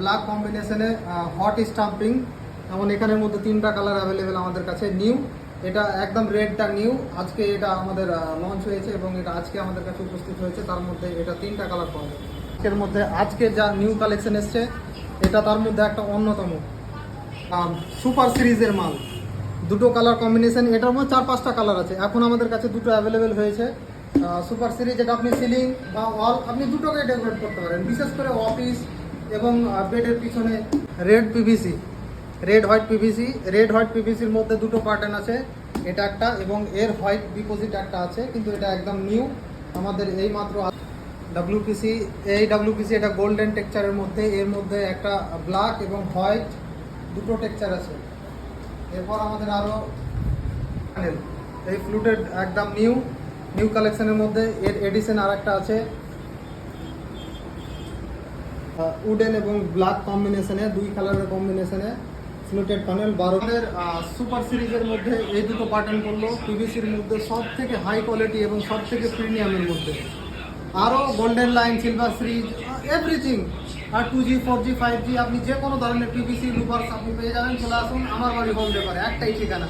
Black কম্বিনেশনে hot stamping, যেমন এখানের মধ্যে 3টা কালার অ্যাভেলেবেল আমাদের কাছে। নিউ, এটা একদম রেডটা নিউ, আজকে এটা আমাদের লঞ্চ হয়েছে এবং এটা আজকে আমাদের কাছে উপস্থিত হয়েছে। তার মধ্যে এটা 3টা কালার পাওয়া যাবে। এর মধ্যে আজকে যা নিউ কালেকশন এসছে এটা তার মধ্যে একটা অন্যতম সুপার সিরিজের মাল। দুটো কালার কম্বিনেশন, এটার মধ্যে 4-5টা কালার আছে, এখন আমাদের কাছে দুটো অ্যাভেলেবেল হয়েছে। সুপার সিরিজ, এটা আপনি সিলিং বা ওয়াল আপনি দুটোকে ডেকোরেট করতে পারেন, বিশেষ করে অফিস এবং বেডের পিছনে। রেড পিভিসি, রেড হোয়াইট পিভিসির মধ্যে দুটো প্যাটার্ন আছে, এটা একটা এবং এর হোয়াইট ডিপোজিট একটা আছে, কিন্তু এটা একদম নিউ আমাদের এই মাত্র। ডাব্লিউপিসি, এই ডাব্লিউপিসি এটা গোল্ডেন টেক্সচারের মধ্যে, এর মধ্যে একটা ব্ল্যাক এবং হোয়াইট দুটো টেক্সচার আছে। এরপর আমাদের আরও প্যানেল, এই ফ্লুটেড একদম নিউ কালেকশনের মধ্যে এর এডিশন আর একটা আছে উডেন এবং ব্ল্যাক কম্বিনেশনে, 2 কালারের কম্বিনেশনে ফ্লুটেড প্যানেল 12 সুপার সিরিজের মধ্যে এই দুটো প্যাটার্ন করলো পিভিসির মধ্যে সব থেকে হাই কোয়ালিটি এবং সব থেকে প্রিমিয়ামের মধ্যে। আরও golden line, silver series, everything. আর 2G 4G 5G আপনি যে কোনো ধরনের পিভিসি লুপার্স আপনি পেয়ে যাবেন। চলে আসুন আমার বাড়ি হোম ডেপারে, একটাই ঠিকানা।